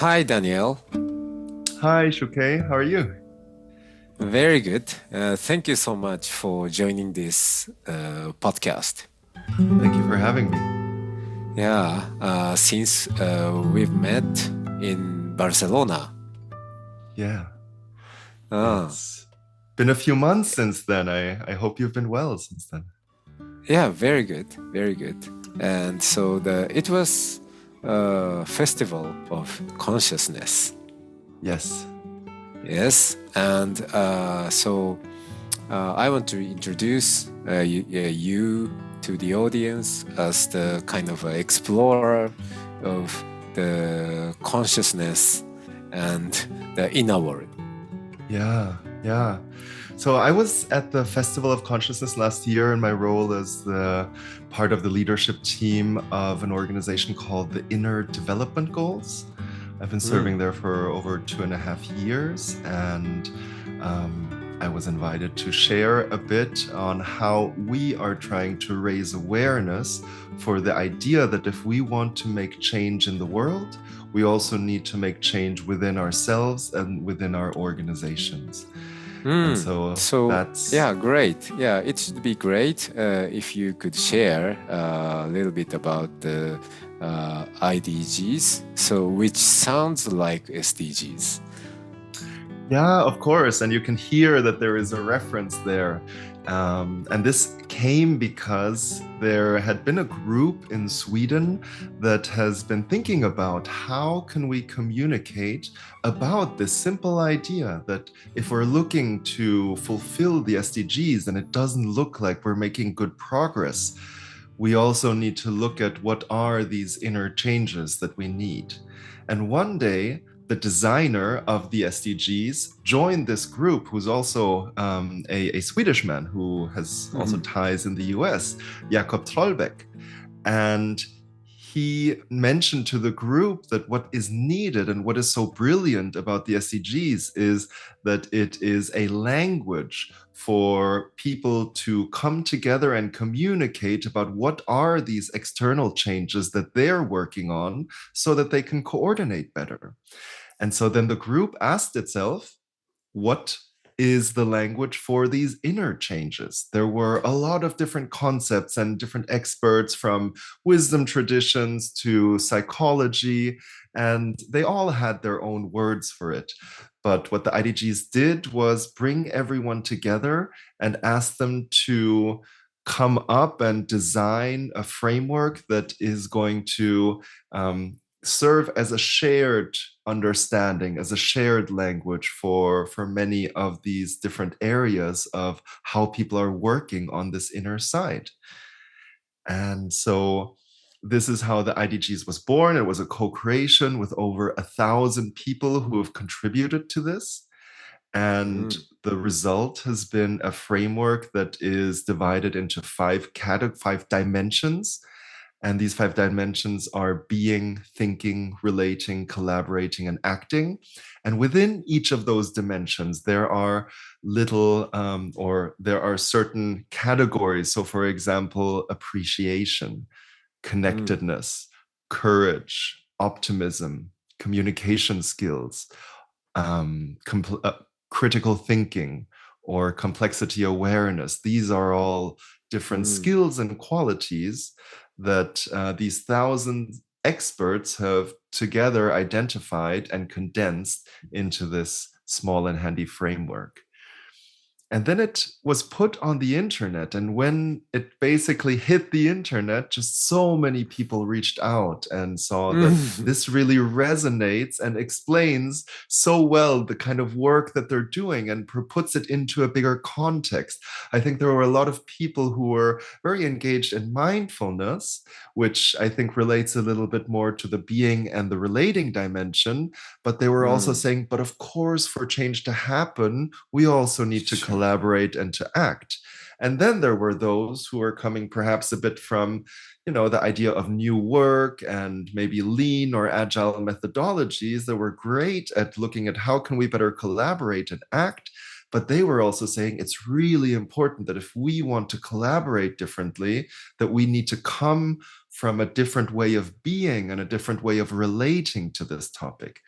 Hi, Danielle. Hi, Shuke. How are you? Very good. Thank you so much for joining this podcast. Thank you for having me. Yeah, since we've met in Barcelona. Yeah, Ah, it's been a few months since then. I hope you've been well since then. yeah, very good, very good. And so it was a festival of consciousness. Yes. Yes, and I want to introduce you to the audience as the kind of explorer of the consciousness and the inner world. Yeah, yeah. So I was at the Festival of Consciousness last year in my role as the part of the leadership team of an organization called the Inner Development Goals. I've been Mm, serving there for over 2.5 years, and I was invited to share a bit on how we are trying to raise awareness for the idea that if we want to make change in the world, we also need to make change within ourselves and within our organizations. And mm. so So, that's, yeah, great. Yeah, it should be great if you could share a little bit about the IDGs, so which sounds like SDGs. yeah, of course. And you can hear that there is a reference there. And this came because there had been a group in Sweden that has been thinking about how can we communicate about this simple idea that if we're looking to fulfill the SDGs and it doesn't look like we're making good progress, we also need to look at what are these inner changes that we need. And one day, the designer of the SDGs joined this group, who's also a Swedish man who has also Mhm. ties in the US, Jakob Trollbeck. And he mentioned to the group that what is needed and what is so brilliant about the SDGs is that it is a language for people to come together and communicate about what are these external changes that they're working on so that they can coordinate better. And so then the group asked itself, what is the language for these inner changes? There were a lot of different concepts and different experts from wisdom traditions to psychology, and they all had their own words for it. But what the IDGs did was bring everyone together and ask them to come up and design a framework that is going to serve as a shared understanding, as a shared language for many of these different areas of how people are working on this inner side. And so this is how the IDGs was born. It was a co-creation with over 1,000 people who have contributed to this. And Mm, the result has been a framework that is divided into five dimensions. And these five dimensions are being, thinking, relating, collaborating, and acting. And within each of those dimensions, there are or there are certain categories. So, for example, appreciation, mm, connectedness, courage, optimism, communication skills, critical thinking, or complexity awareness. These are all different mm, skills and qualities that these thousand experts have together identified and condensed into this small and handy framework. And then it was put on the internet. And when it basically hit the internet, just so many people reached out and saw that mm. this really resonates and explains so well the kind of work that they're doing and puts it into a bigger context. I think there were a lot of people who were very engaged in mindfulness, which I think relates a little bit more to the being and the relating dimension. But they were also Mm. saying, but of course, for change to happen, we also need to Sure. collaborate and to act. And then there were those who were coming perhaps a bit from, the idea of new work and maybe lean or agile methodologies that were great at looking at how can we better collaborate and act. But they were also saying it's really important that if we want to collaborate differently, that we need to come from a different way of being and a different way of relating to this topic.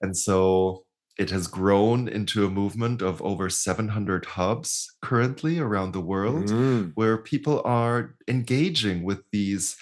And so it has grown into a movement of over 700 hubs currently around the world, Mm, where people are engaging with these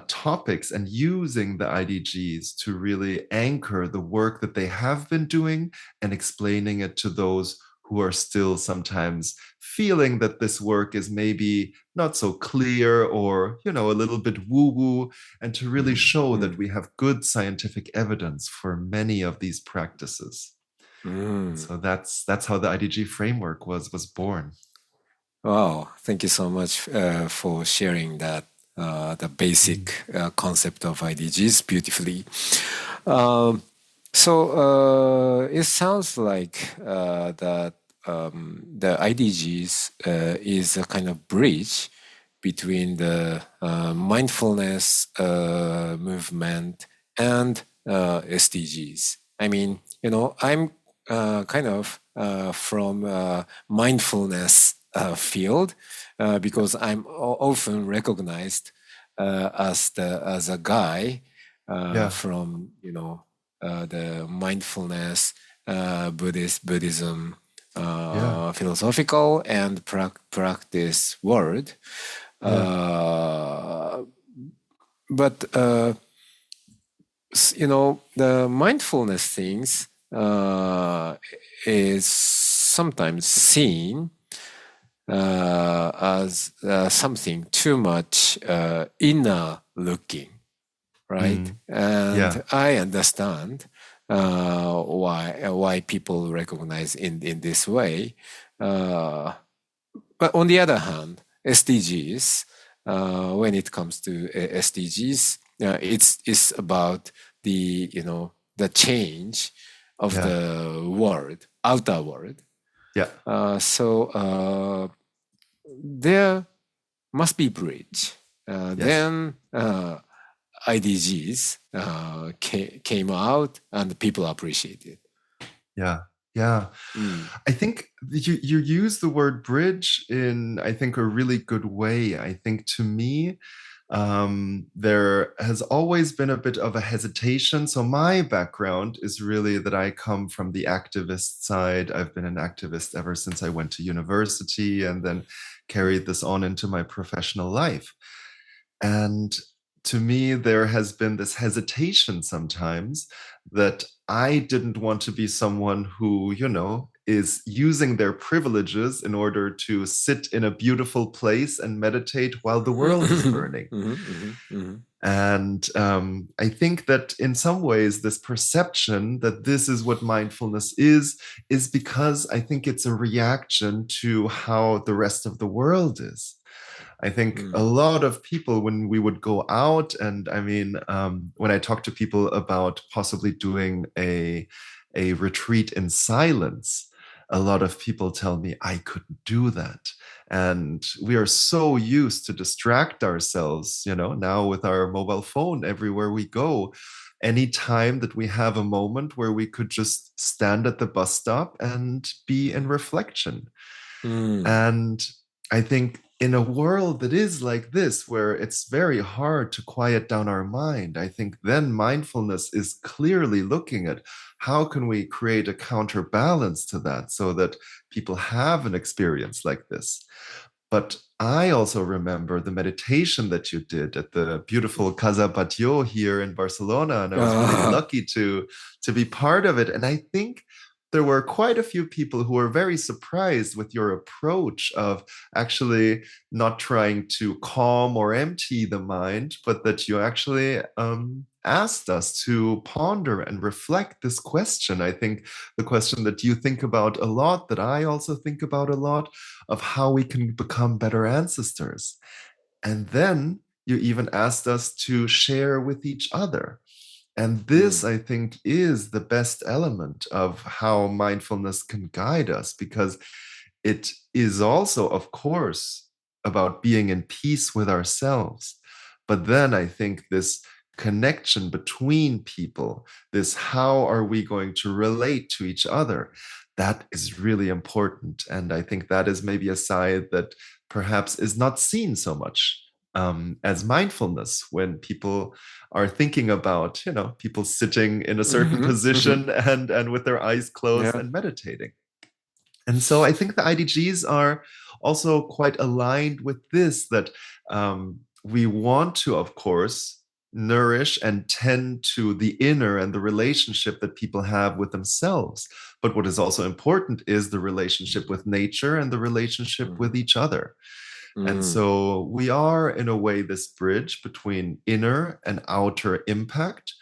topics and using the IDGs to really anchor the work that they have been doing and explaining it to those who are still sometimes feeling that this work is maybe not so clear or, you know, a little bit woo-woo, and to really show that mm, we have good scientific evidence for many of these practices. And mm. so that's how the IDG framework was born. Wow, thank you so much for sharing that the Mhm. basic concept of IDGs beautifully. Um, so it sounds like that the IDGs is a kind of bridge between the mindfulness movement and SDGs. I mean, you know, I'm kind of from mindfulness field because I'm often recognized as a guy Yeah, from, you know, the mindfulness Buddhism yeah, philosophical and practice world. yeah, Uh, but you know, the mindfulness things is sometimes seen as something too much inner looking, right? mm, And yeah, I understand why people recognize in this way. Uh, but on the other hand, SDGs, when it comes to SDGs, it's about the, you know, the change of yeah, the world, outer world. yeah, So there must be bridge. yes, Then IDGs came out and people appreciated. yeah, yeah. Mm. I think you use the word bridge in, I think, a really good way. I think to me, there has always been a bit of a hesitation. So my background is really that I come from the activist side. I've been an activist ever since I went to university and then carried this on into my professional life. And to me, there has been this hesitation sometimes that I didn't want to be someone who, you know, is using their privileges in order to sit in a beautiful place and meditate while the world is Mhm, burning. mhm, mhm, And I think that in some ways, this perception that this is what mindfulness is because I think it's a reaction to how the rest of the world is. I think a mm, lot of people, when we would go out, and I mean, when I talk to people about possibly doing a retreat in silence, a lot of people tell me I couldn't do that. And we are so used to distract ourselves, you know, now with our mobile phone everywhere we go. Anytime that we have a moment where we could just stand at the bus stop and be in reflection. mm, And I think in a world that is like this, where it's very hard to quiet down our mind, I think then mindfulness is clearly looking at how can we create a counterbalance to that so that people have an experience like this. But I also remember the meditation that you did at the beautiful Casa Batlló here in Barcelona, and I was really ah, lucky to be part of it. And I think there were quite a few people who were very surprised with your approach of actually not trying to calm or empty the mind, but that you actually asked us to ponder and reflect this question. I think the question that you think about a lot, that I also think about a lot, of how we can become better ancestors. And then you even asked us to share with each other. And this, mm, I think, is the best element of how mindfulness can guide us, because it is also, of course, about being in peace with ourselves. But then I think this connection between people, this how are we going to relate to each other, that is really important. And I think that is maybe a side that perhaps is not seen so much as mindfulness when people are thinking about, people sitting in a certain Hmm. Hmm. position and with their eyes closed Yeah. and meditating. And so I think the IDGs are also quite aligned with this, that we want to, of course, nourish and tend to the inner and the relationship that people have with themselves. But what is also important is the relationship with nature and the relationship with Hmm. each other. And Mm. so we are, in a way, this bridge between inner and outer impact.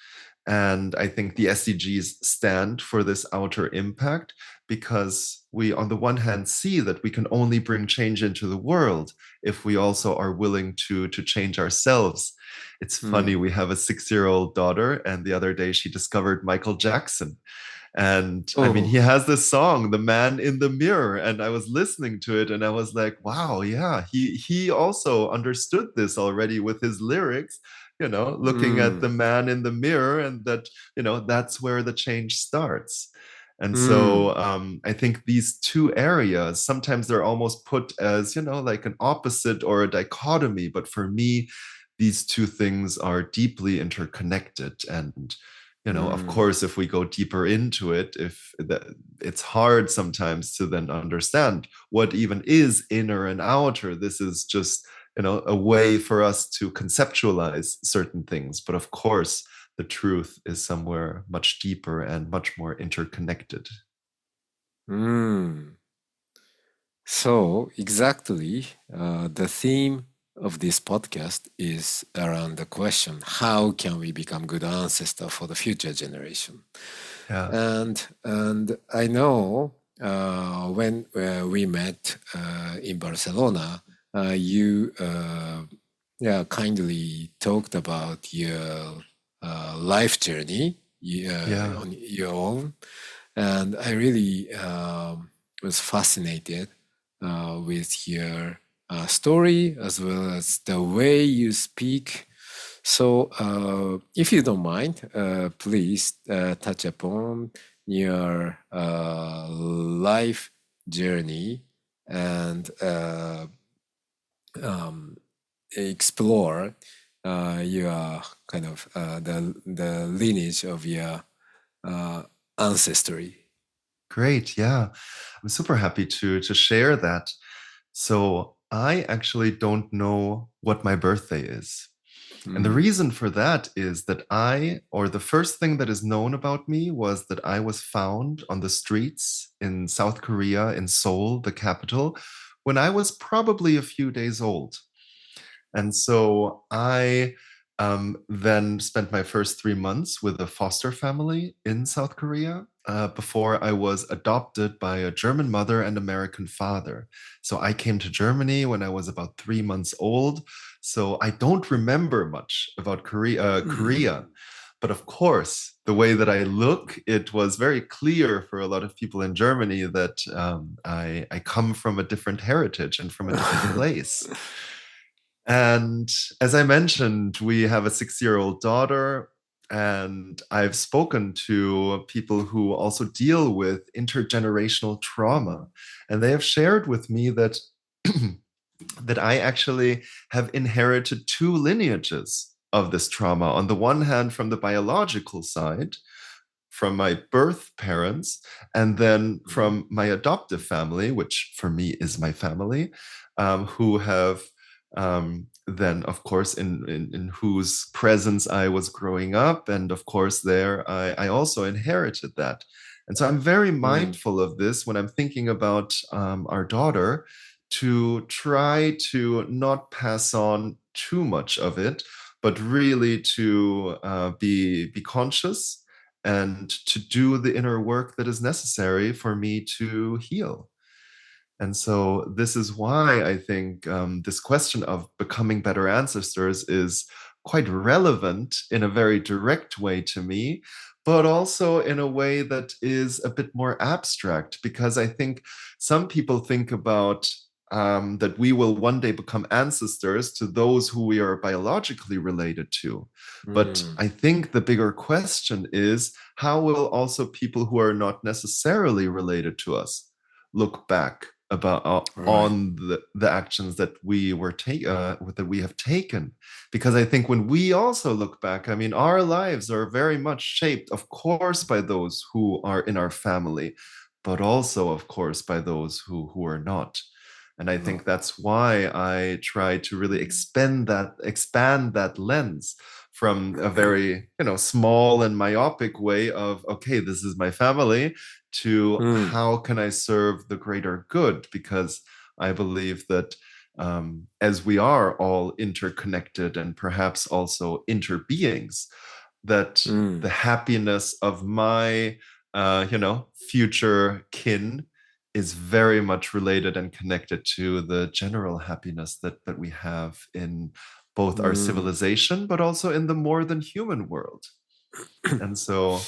And I think the SDGs stand for this outer impact because we, on the one hand, see that we can only bring change into the world if we also are willing to change ourselves. It's funny, Mm. we have a 6-year-old daughter, and the other day she discovered Michael Jackson. And I mean, Oh. he has this song, The Man in the Mirror, and I was listening to it and I was like, wow, yeah, he also understood this already with his lyrics, looking at the Mm. man in the mirror, and that, that's where the change starts. And so Mm. I think these two areas, sometimes they're almost put as, like an opposite or a dichotomy. But for me, these two things are deeply interconnected. And of Mm. course, if we go deeper into it, it's hard sometimes to then understand what even is inner and outer. This is just, a way for us to conceptualize certain things. But of course, the truth is somewhere much deeper and much more interconnected. Mm. So, exactly, the theme of this podcast is around the question, how can we become good ancestor for the future generation? Yeah. And I know when we met in Barcelona, you yeah, kindly talked about your life journey Yeah. on your own, and I really was fascinated with your story as well as the way you speak. So, if you don't mind, please touch upon your life journey and um, explore your kind of the lineage of your uh, ancestry. Great. Yeah. I'm super happy to share that. So I actually don't know what my birthday is. And the Mm. reason for that is that the first thing that is known about me was that I was found on the streets in South Korea, in Seoul, the capital, when I was probably a few days old. And so I then spent my first 3 months with a foster family in South Korea before I was adopted by a German mother and American father. So I came to Germany when I was about 3 months old. So I don't remember much about Korea. But of course, the way that I look, it was very clear for a lot of people in Germany that I come from a different heritage and from a different place. And as I mentioned, we have a 6-year-old daughter, and I've spoken to people who also deal with intergenerational trauma. And they have shared with me that, that I actually have inherited two lineages of this trauma. On the one hand, from the biological side, from my birth parents, and then Mhm. from my adoptive family, which for me is my family, who have then, of course, in whose presence I was growing up. And of course, there I also inherited that. And so I'm very Mm. mindful of this when I'm thinking about our daughter, to try to not pass on too much of it, but really to be conscious and to do the inner work that is necessary for me to heal. And so, this is why I think this question of becoming better ancestors is quite relevant in a very direct way to me, but also in a way that is a bit more abstract, because I think some people think about that we will one day become ancestors to those who we are biologically related to. But Mm. I think the bigger question is, how will also people who are not necessarily related to us look back about Right. on the actions that that we have taken. Because I think when we also look back, I mean, our lives are very much shaped, of course, by those who are in our family, but also, of course, by those who are not. And I think Not. that's why I try to really expand that lens from a very, small and myopic way of, okay, this is my family, to Mm, how can I serve the greater good? Because I believe that as we are all interconnected and perhaps also interbeings, that the mm, happiness of my, future kin is very much related and connected to the general happiness that we have in both our mm. civilization, but also in the more than human world. And so,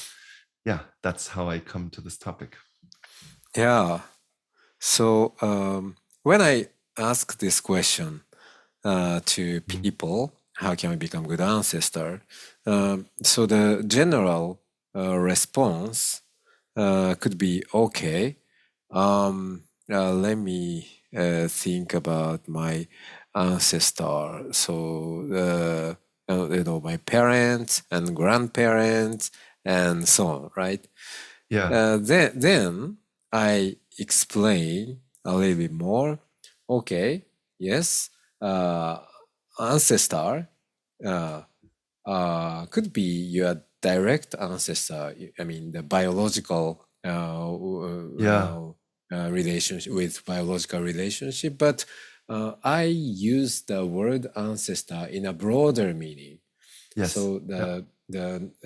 yeah, that's how I come to this topic. Yeah. So when I ask this question to Mhm. people, how can we become good ancestor? So the general response could be okay. Let me think about my ancestor. So my parents and grandparents and so on, right? Yeah. Then I explain a little bit more. Okay, yes, uh, ancestor uh, could be your direct ancestor. I mean, the biological Yeah. relationship with biological relationship, but I use the word ancestor in a broader meaning. Yes. So Yeah. the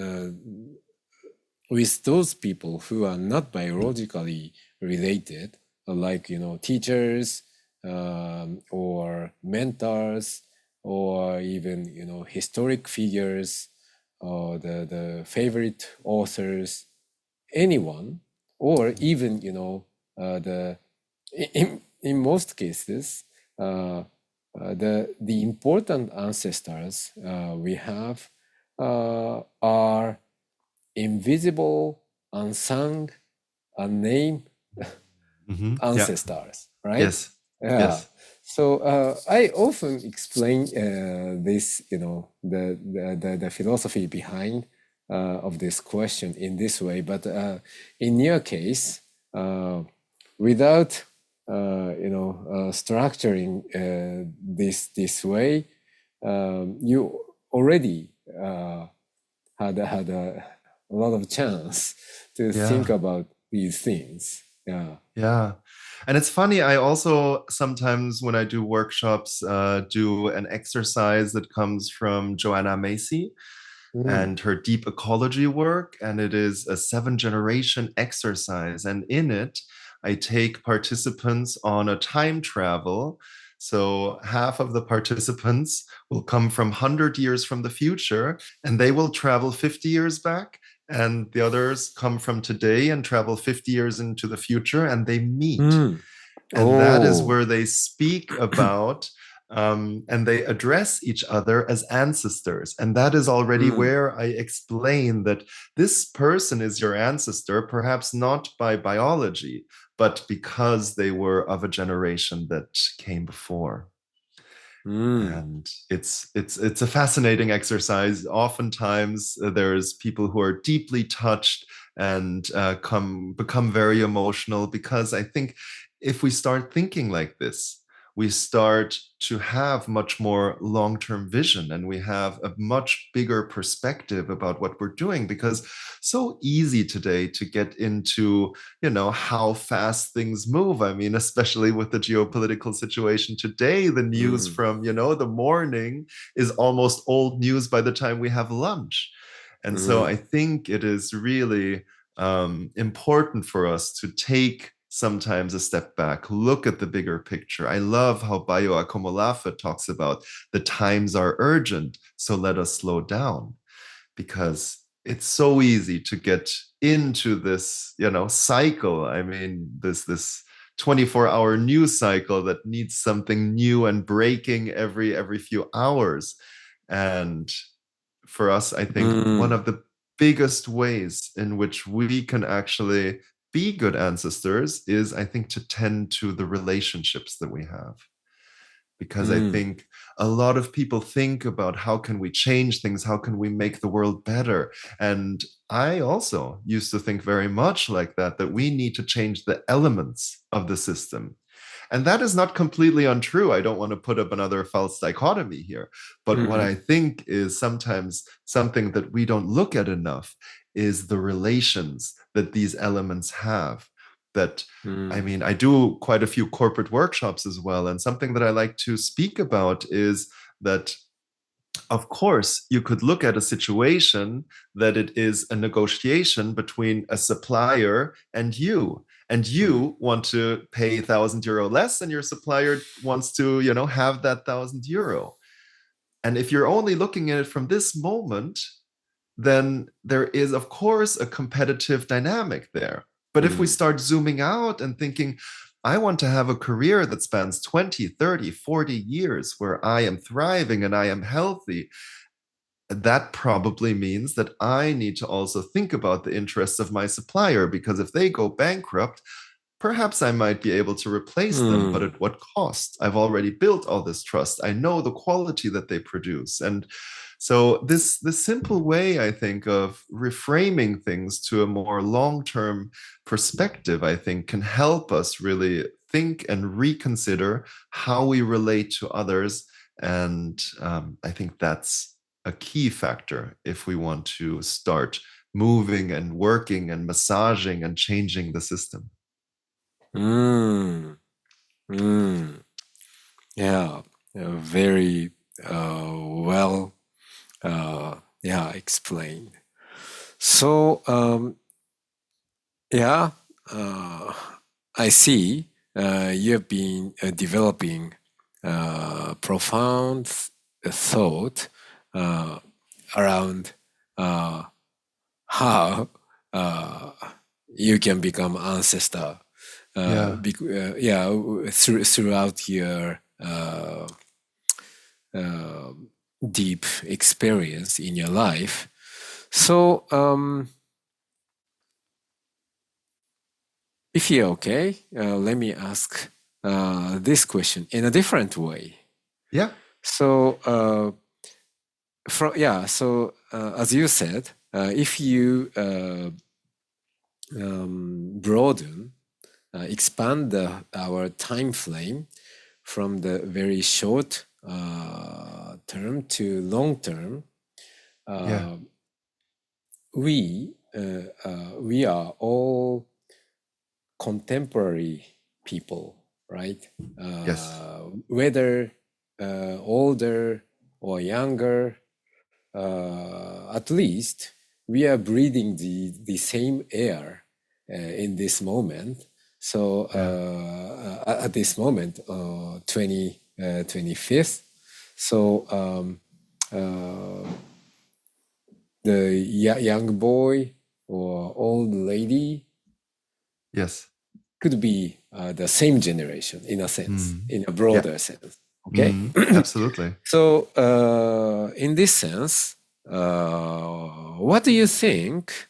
with those people who are not biologically related, like teachers or mentors, or even historic figures, or the favorite authors, anyone, or even the in most cases the important ancestors we have are invisible, unsung, unnamed Yeah. ancestors, right? Yes. Yeah. Yes. So I often explain this, the philosophy behind of this question in this way. But in your case, without structuring this way, you already had a lot of chance to think Yeah. about these things. Yeah. Yeah. And it's funny, I also sometimes when I do workshops, do an exercise that comes from Joanna Macy Mm. and her deep ecology work. And it is a 7 generation exercise. And in it, I take participants on a time travel. So half of the participants will come from 100 years from the future and they will travel 50 years back. And the others come from today and travel 50 years into the future and they meet. Mm. And that is Oh. where they speak about and they address each other as ancestors. And that is already Mm. where I explain that this person is your ancestor, perhaps not by biology, but because they were of a generation that came before. Mm. And it's a fascinating exercise. Oftentimes there's people who are deeply touched and come become very emotional, because I think if we start thinking like this, we start to have much more long-term vision and we have a much bigger perspective about what we're doing. Because so easy today to get into how fast things move. I mean, especially with the geopolitical situation today, the news Mm. from the morning is almost old news by the time we have lunch. And so I Mm. think it is really important for us to take sometimes a step back, look at the bigger picture. I love how Bayo Akomolafe talks about the times are urgent, so let us slow down, because it's so easy to get into this cycle. I mean, this 24-hour news cycle that needs something new and breaking every few hours. And for us, I think one Mm. of the biggest ways in which we can actually be good ancestors is, I think, to tend to the relationships that we have. Because I think a lot of people think about how can we change things, how can we make the world better. And I also used to think very much like that, that we need to change the elements of the system. And that is not completely untrue. I don't want to put up another false dichotomy here. But what I think is sometimes something that we don't look at enough is the relations that these elements have. That, I mean, I do quite a few corporate workshops as well. And something that I like to speak about is that, of course, you could look at a situation that it is a negotiation between a supplier and you want to pay €1,000 less, and your supplier wants to, have that €1,000. And if you're only looking at it from this moment, then there is, of course, a competitive dynamic there. But if we start zooming out and thinking, I want to have a career that spans 20, 30, 40 years where I am thriving and I am healthy, that probably means that I need to also think about the interests of my supplier, because if they go bankrupt, perhaps I might be able to replace them, but at what cost? I've already built all this trust. I know the quality that they produce. And so this simple way, I think, of reframing things to a more long-term perspective, I think, can help us really think and reconsider how we relate to others. And I think that's a key factor if we want to start moving and working and massaging and changing the system. Yeah, very well explained. So I see you have been developing profound thought around how you can become ancestor throughout your deep experience in your life. So if you're okay, let me ask this question in a different way. Yeah. So as you said, if you expand our time frame from the very short term to long term, we are all contemporary people, right? Yes. Whether older or younger, at least we are breathing the same air in this moment. So at this moment, 25th. So the young boy or old lady, yes, could be the same generation in a sense, in a broader sense. Okay, absolutely. So in this sense, what do you think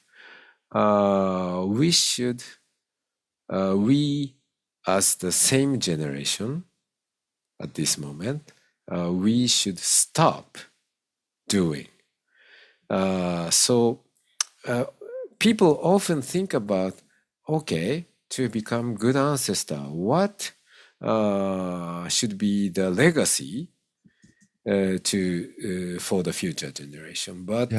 we as the same generation at this moment, we should stop doing? So people often think about, okay, to become good ancestor, what should be the legacy for the future generation? But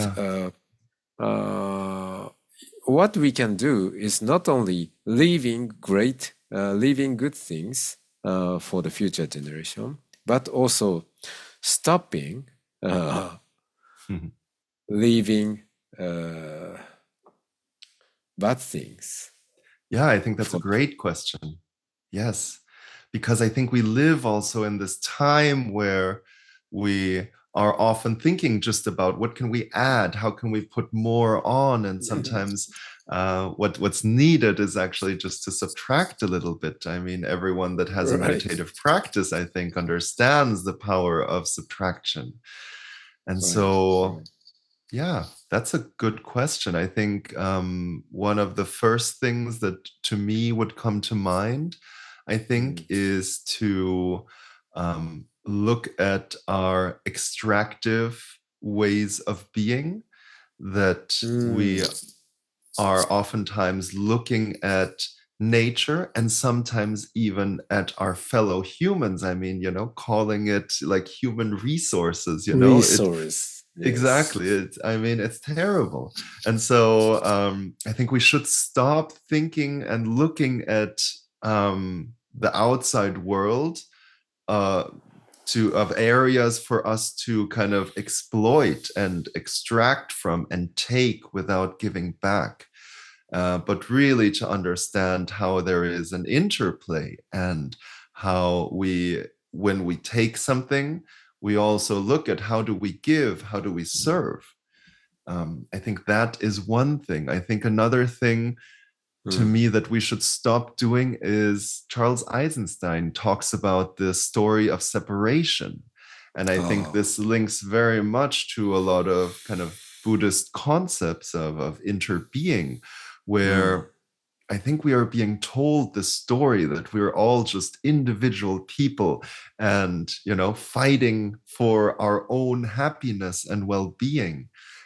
what we can do is not only leaving good things for the future generation, but also stopping leaving bad things. Yeah, I think that's a great question. Yes, because I think we live also in this time where we are often thinking just about what can we add, how can we put more on, and sometimes what's needed is actually just to subtract a little bit. I mean, everyone that has a meditative practice, I think, understands the power of subtraction. And so Yeah, that's a good question. I think one of the first things that to me would come to mind, I think, Mm. is to look at our extractive ways of being, that Mm. we are oftentimes looking at nature and sometimes even at our fellow humans. I mean, calling it like human resources, it Resource. Yes. exactly. I mean, it's terrible. And so I think we should stop thinking and looking at the outside world uh, of areas for us to kind of exploit and extract from and take without giving back. But really to understand how there is an interplay, and how when we take something, we also look at how do we give, how do we serve. I think that is one thing. I think another thing to Mm. me that we should stop doing is Charles Eisenstein talks about the story of separation. And I think Oh. this links very much to a lot of kind of Buddhist concepts of interbeing, Mm. where I think we are being told the story that we're all just individual people and, fighting for our own happiness and well being.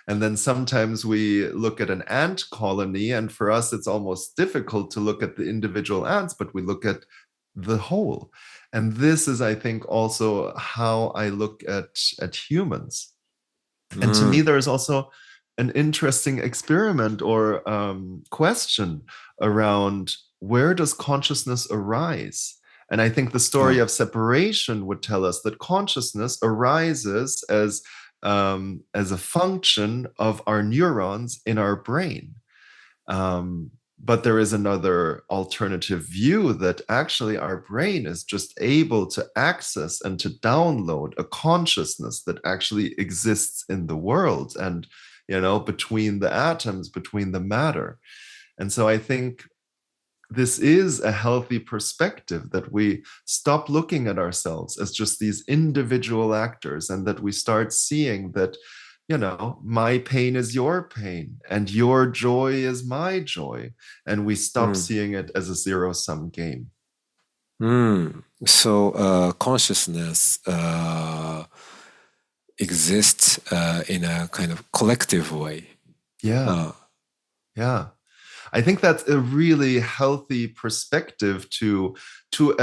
And then sometimes we look at an ant colony, and for us, it's almost difficult to look at the individual ants, but we look at the whole. And this is, I think, also how I look at humans. And to me, Mm. there is also an interesting experiment or question around where does consciousness arise? And I think the story Oh. of separation would tell us that consciousness arises as a function of our neurons in our brain. But there is another alternative view that actually our brain is just able to access and to download a consciousness that actually exists in the world and, between the atoms, between the matter. And so I think this is a healthy perspective, that we stop looking at ourselves as just these individual actors, and that we start seeing that, my pain is your pain and your joy is my joy. And we stop Mm. seeing it as a zero-sum game. Mm. So consciousness exists in a kind of collective way. Yeah. Uh, Yeah. I think that's a really healthy perspective to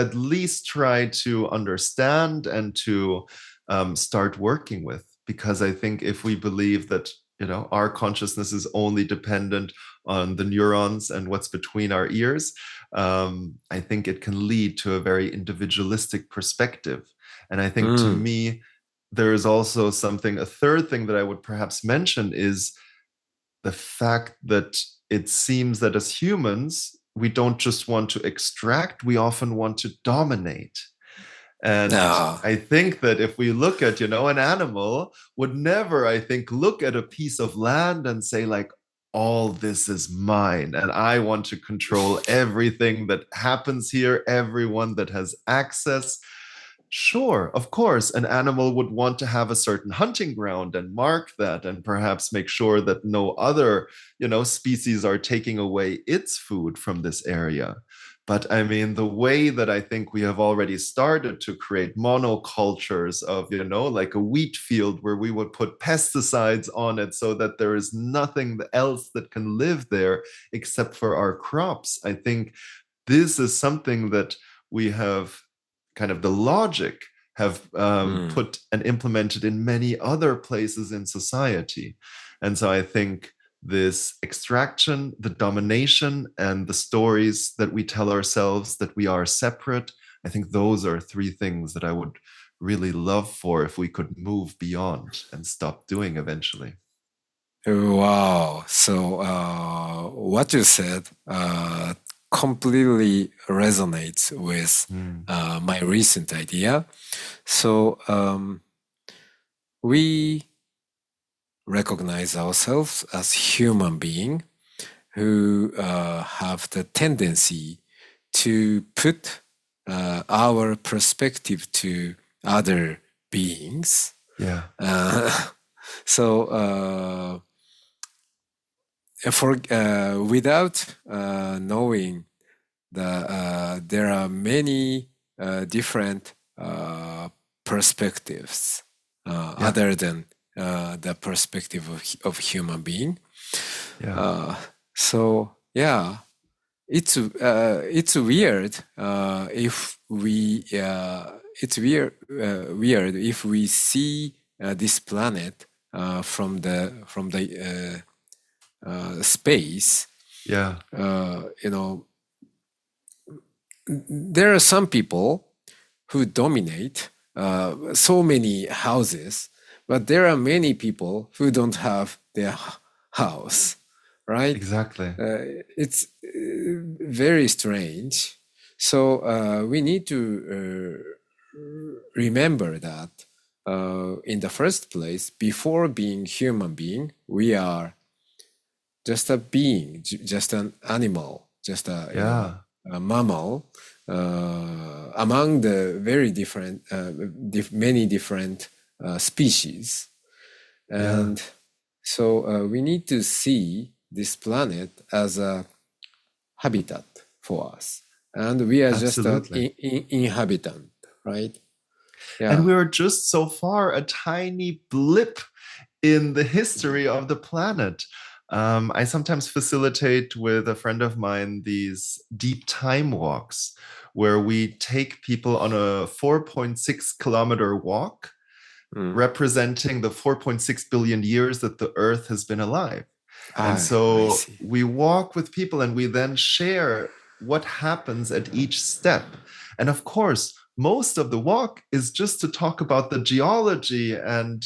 at least try to understand and to start working with. Because I think if we believe that our consciousness is only dependent on the neurons and what's between our ears, I think it can lead to a very individualistic perspective. And I think to mm. me, there is also something. A third thing that I would perhaps mention is the fact that it seems that as humans, we don't just want to extract, we often want to dominate. And Ah. I think that if we look at, an animal would never, I think, look at a piece of land and say, like, all this is mine, and I want to control everything that happens here, everyone that has access. Sure, of course, an animal would want to have a certain hunting ground and mark that, and perhaps make sure that no other, species are taking away its food from this area. But I mean, the way that I think we have already started to create monocultures of, like a wheat field where we would put pesticides on it so that there is nothing else that can live there except for our crops. I think this is something that we have kind of the logic have Mm. put and implemented in many other places in society. And so I think this extraction, the domination, and the stories that we tell ourselves that we are separate, I think those are three things that I would really love for if we could move beyond and stop doing eventually. Wow. So what you said completely resonates with Mm. my recent idea. So we recognize ourselves as human being who have the tendency to put our perspective to other beings. Yeah. Uh, So for without knowing there are many different perspectives Yeah, other than the perspective of human being. yeah, So yeah, it's weird if we it's weird if we see this planet from the space. yeah, You know, there are some people who dominate so many houses, but there are many people who don't have their house, right? exactly. It's very strange. So we need to remember that in the first place, before being human being, we are just a being, just an animal, just a Yeah, a mammal among the very different, many different species, yeah, and so we need to see this planet as a habitat for us, and we are just an absolutely. inhabitant, right? And Yeah. we're just so far a tiny blip in the history of the planet. I sometimes facilitate with a friend of mine these deep time walks where we take people on a 4.6 kilometer walk Mm. representing the 4.6 billion years that the Earth has been alive. And I so see. we walk with people and we then share what happens at each step. And of course, most of the walk is just to talk about the geology and,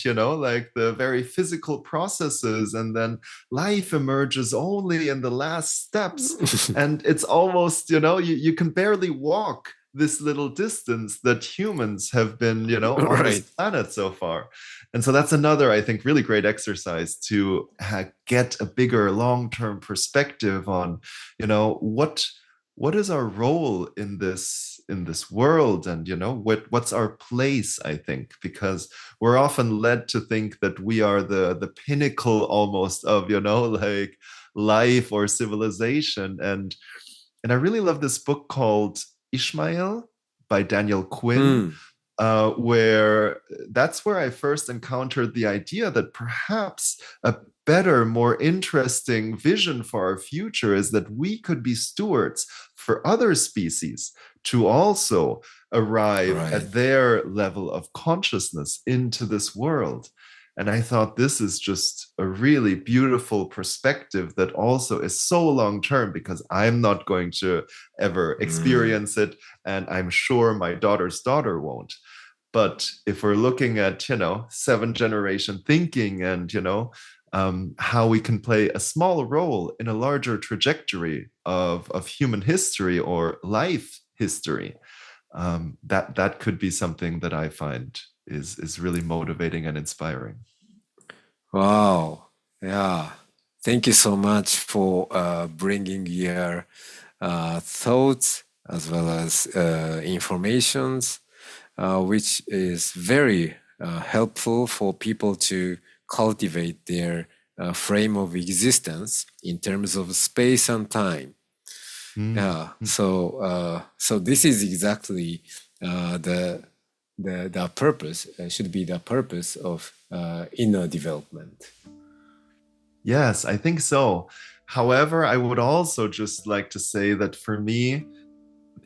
like the very physical processes. And then life emerges only in the last steps. And it's almost, you can barely walk this little distance that humans have been, on this Right. planet so far. And so that's another, I think, really great exercise to get a bigger long-term perspective on, what is our role in this world, and what's our place, I think, because we're often led to think that we are the pinnacle almost of, like life or civilization. And I really love this book called Ishmael by Daniel Quinn, Mm. where that's where I first encountered the idea that perhaps a better, more interesting vision for our future is that we could be stewards for other species to also arrive Right. at their level of consciousness into this world. And I thought this is just a really beautiful perspective that also is so long term, because I'm not going to ever Mm. experience it. And I'm sure my daughter's daughter won't. But if we're looking at, seven generation thinking and, how we can play a small role in a larger trajectory of human history or life history, that could be something that I find is really motivating and inspiring. Wow. Yeah. Thank you so much for bringing your thoughts as well as informations, which is very helpful for people to cultivate their frame of existence in terms of space and time. Mm. Yeah. So this is exactly the purpose should be the purpose of inner development. Yes, I think so. However, I would also just like to say that for me,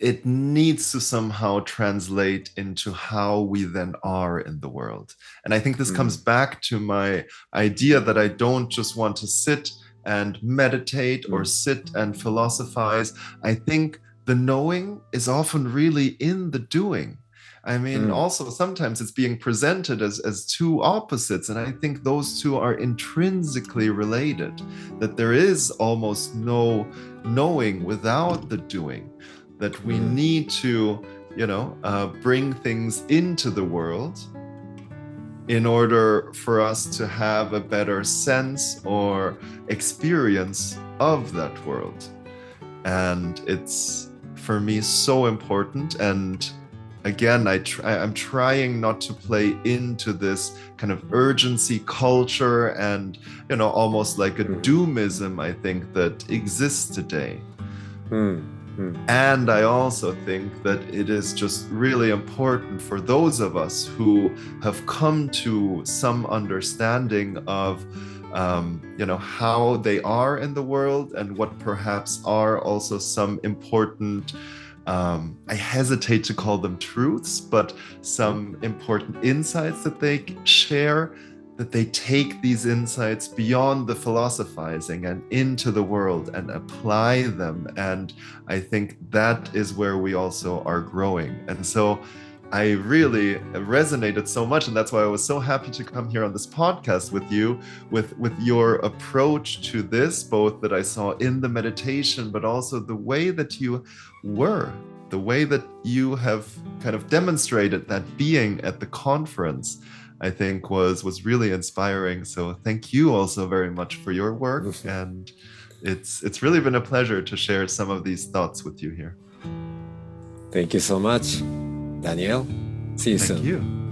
it needs to somehow translate into how we then are in the world. And I think this comes Mm. back to my idea that I don't just want to sit and meditate or Mm. sit and philosophize. I think the knowing is often really in the doing. I mean, Mm. also sometimes it's being presented as two opposites. And I think those two are intrinsically related, that there is almost no knowing without the doing, that we Mm. need to, bring things into the world in order for us to have a better sense or experience of that world. And it's, for me, so important. And again, I'm trying not to play into this kind of urgency culture and, almost like a doomism, I think, that exists today. And I also think that it is just really important for those of us who have come to some understanding of how they are in the world and what perhaps are also some important, I hesitate to call them truths, but some important insights that they share, that they take these insights beyond the philosophizing and into the world and apply them. And I think that is where we also are growing. And so I really resonated so much, and that's why I was so happy to come here on this podcast with you, with your approach to this, both that I saw in the meditation, but also the way that you were, the way that you have kind of demonstrated that being at the conference, I think was really inspiring. So thank you also very much for your work, and it's really been a pleasure to share some of these thoughts with you here. Thank you so much, Daniel. See you soon. Thank you.